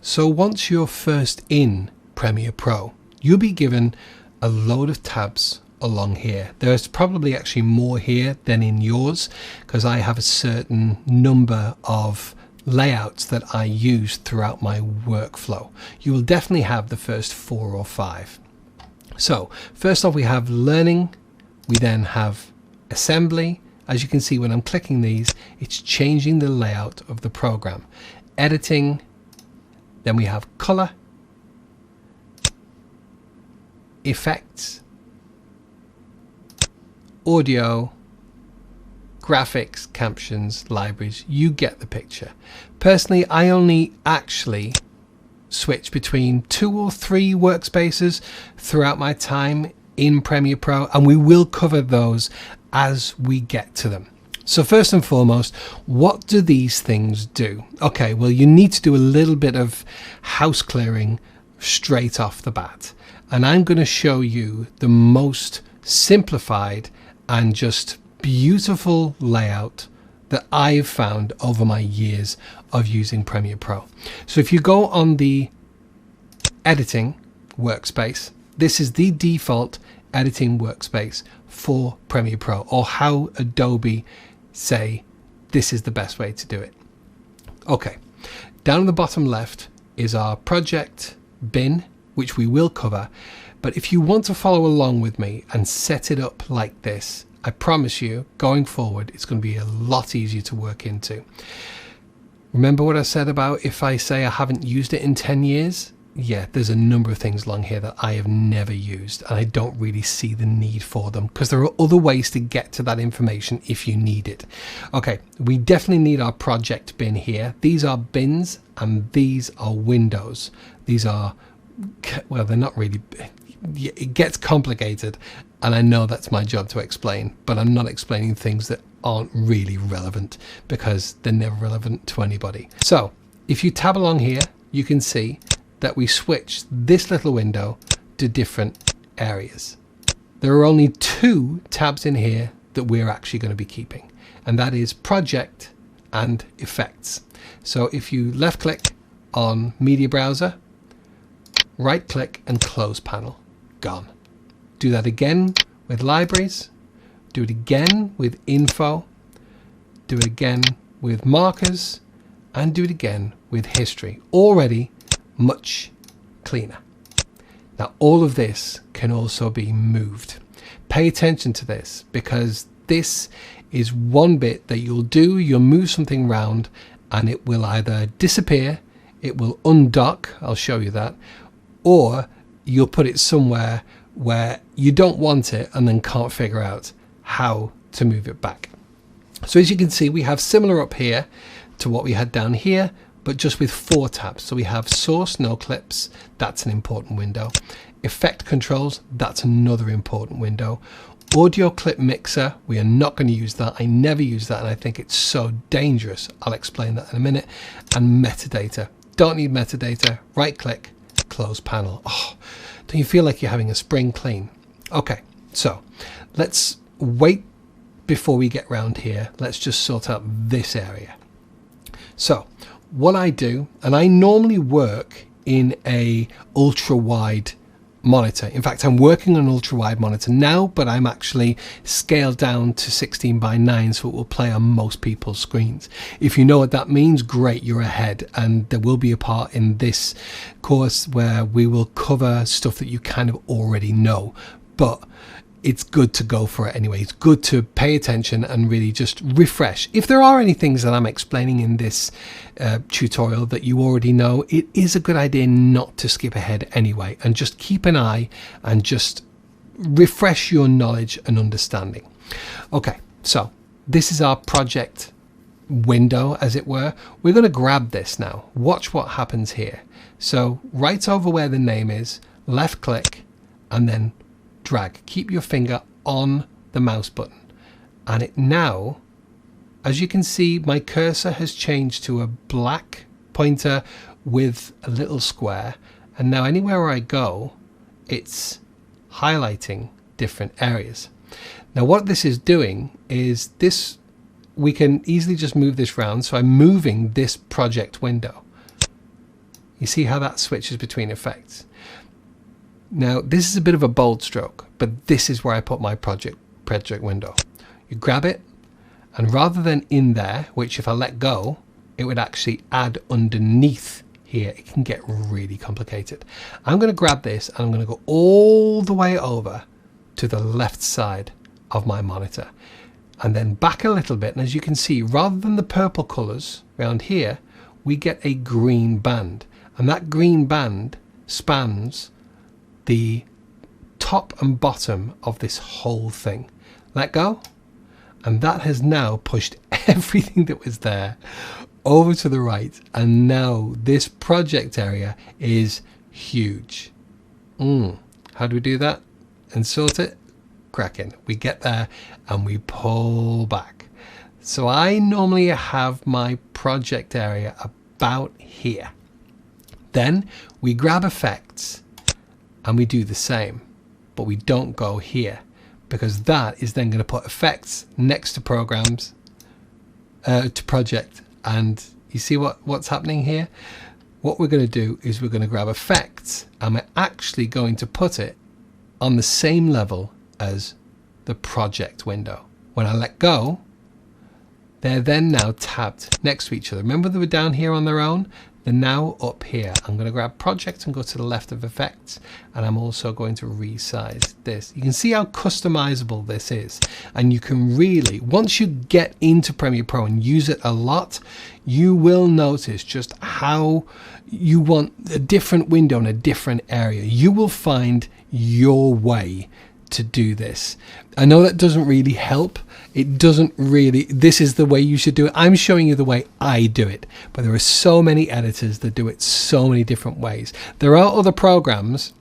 So once you're first in Premiere Pro, you'll be given a load of tabs along here. There's probably actually more here than in yours, because I have a certain number of layouts that I use throughout my workflow. You will definitely have the first 4 or 5. So first off, we have learning. We then have assembly. As you can see, when I'm clicking these, it's changing the layout of the program. Editing. Then we have color, effects, audio, graphics, captions, libraries. You get the picture. Personally, I only actually switch between 2 or 3 workspaces throughout my time in Premiere Pro, and we will cover those as we get to them. So first and foremost, what do these things do? Okay, well, you need to do a little bit of house clearing straight off the bat. And I'm going to show you the most simplified and just beautiful layout that I've found over my years of using Premiere Pro. So if you go on the editing workspace, this is the default editing workspace for Premiere Pro, or how Adobe say this is the best way to do it. Okay, down in the bottom left is our project bin, which we will cover. But if you want to follow along with me and set it up like this, I promise you, going forward, it's going to be a lot easier to work into. Remember what I said about if I say I haven't used it in 10 years? Yeah, there's a number of things along here that I have never used, and I don't really see the need for them, because there are other ways to get to that information if you need it. Okay, we definitely need our project bin here. These are bins and these are windows. These are, well, they're not really, it gets complicated, and I know that's my job to explain, but I'm not explaining things that aren't really relevant, because they're never relevant to anybody. So if you tab along here, you can see that we switch this little window to different areas. There are only 2 tabs in here that we're actually going to be keeping, and that is project and effects. So if you left click on media browser, right click and close panel, gone. Do that again with libraries, do it again with info, do it again with markers, and do it again with history. Already much cleaner. Now all of this can also be moved. Pay attention to this, because this is one bit that you'll move something around and it will either disappear, it will undock, I'll show you that, or you'll put it somewhere where you don't want it and then can't figure out how to move it back. So as you can see, we have similar up here to what we had down here, but just with 4 tabs. So we have source, no clips, that's an important window. Effect controls, that's another important window. Audio clip mixer, we are not going to use that. I never use that, and I think it's so dangerous. I'll explain that in a minute. And metadata, don't need metadata. Right click, close panel. Oh, don't you feel like you're having a spring clean? Okay, so let's wait before we get round here. Let's just sort out this area. So what I do, and I normally work in a ultra wide monitor. In fact, I'm working on an ultra wide monitor now, but I'm actually scaled down to 16:9, so it will play on most people's screens. If you know what that means, great, you're ahead. And there will be a part in this course where we will cover stuff that you kind of already know, but it's good to go for it anyway. It's good to pay attention and really just refresh. If there are any things that I'm explaining in this tutorial that you already know, it is a good idea not to skip ahead anyway, and just keep an eye and just refresh your knowledge and understanding. Okay, so this is our project window, as it were. We're going to grab this now. Watch what happens here. So right over where the name is, left click, and then drag. Keep your finger on the mouse button, and it now, as you can see, my cursor has changed to a black pointer with a little square, and now anywhere I go, it's highlighting different areas. Now what this is doing is this, we can easily just move this round. So I'm moving this project window. You see how that switches between effects. Now this is a bit of a bold stroke, but this is where I put my project window. You grab it, and rather than in there, which if I let go, it would actually add underneath here. It can get really complicated. I'm going to grab this and I'm going to go all the way over to the left side of my monitor and then back a little bit. And as you can see, rather than the purple colors around here, we get a green band, and that green band spans the top and bottom of this whole thing. Let go, and that has now pushed everything that was there over to the right, and now this project area is huge. How do we do that and sort it? Cracking. We get there and we pull back. So I normally have my project area about here. Then we grab effects and we do the same, but we don't go here, because that is then going to put effects next to programs, to project. And you see what's happening here? What we're going to do is we're going to grab effects, and we're actually going to put it on the same level as the project window. When I let go, they're then now tabbed next to each other. Remember they were down here on their own? They're now up here. I'm going to grab project and go to the left of effects, and I'm also going to resize this. You can see how customizable this is, and you can really, once you get into Premiere Pro and use it a lot, you will notice just how you want a different window in a different area. You will find your way to do this. I know that doesn't really help. It doesn't really, this is the way you should do it. I'm showing you the way I do it, but there are so many editors that do it so many different ways. There are other programs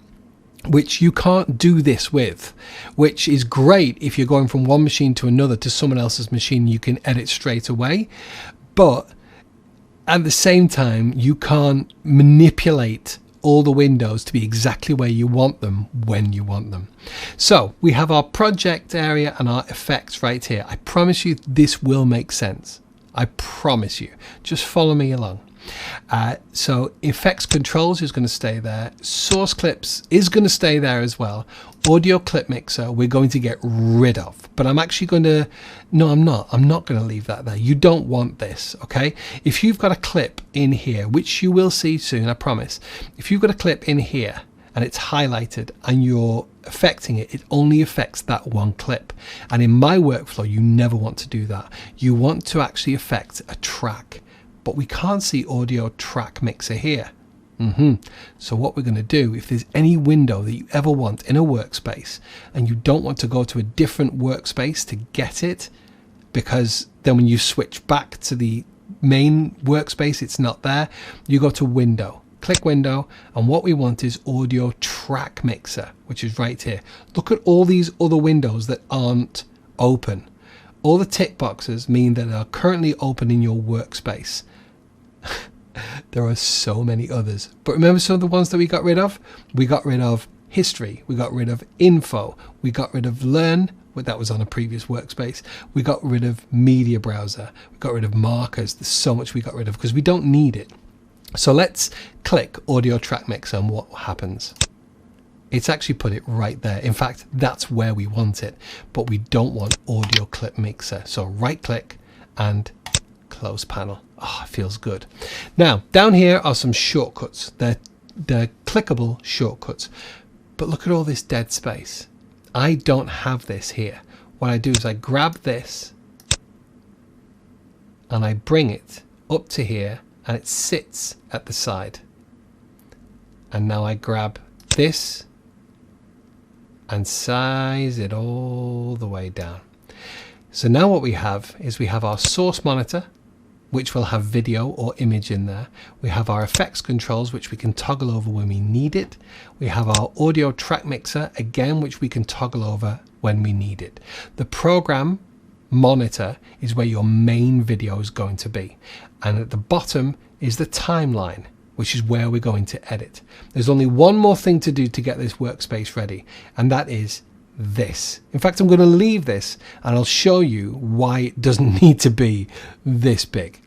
which you can't do this with, which is great if you're going from one machine to another to someone else's machine. You can edit straight away, but at the same time you can't manipulate all the windows to be exactly where you want them when you want them. So we have our project area and our effects right here. I promise you this will make sense. I promise you. Just follow me along. So effects controls is going to stay there. Source clips is going to stay there as well. Audio clip mixer we're going to get rid of, but I'm actually going to, no, I'm not going to leave that there. You don't want this, okay? If you've got a clip in here, which you will see soon, I promise. If you've got a clip in here and it's highlighted and you're affecting it, it only affects that one clip. And in my workflow, you never want to do that. You want to actually affect a track, but we can't see audio track mixer here. So what we're going to do, if there's any window that you ever want in a workspace and you don't want to go to a different workspace to get it, because then when you switch back to the main workspace it's not there, you go to window, click window, and what we want is audio track mixer, which is right here. Look at all these other windows that aren't open. All the tick boxes mean that they are currently open in your workspace. There are so many others, but remember some of the ones that we got rid of? We got rid of history, we got rid of info, we got rid of learn, that was on a previous workspace, we got rid of media browser, we got rid of markers. There's so much we got rid of because we don't need it. So let's click audio track mixer, and what happens? It's actually put it right there. In fact, that's where we want it, but we don't want audio clip mixer. So right click and close panel. Oh, it feels good. Now down here are some shortcuts. They're clickable shortcuts, but look at all this dead space. I don't have this here. What I do is I grab this and I bring it up to here, and it sits at the side. And now I grab this and size it all the way down. So now what we have is we have our source monitor, which will have video or image in there. We have our effects controls, which we can toggle over when we need it. We have our audio track mixer, again, which we can toggle over when we need it. The program monitor is where your main video is going to be. And at the bottom is the timeline, which is where we're going to edit. There's only one more thing to do to get this workspace ready, and that is this. In fact, I'm going to leave this and I'll show you why it doesn't need to be this big.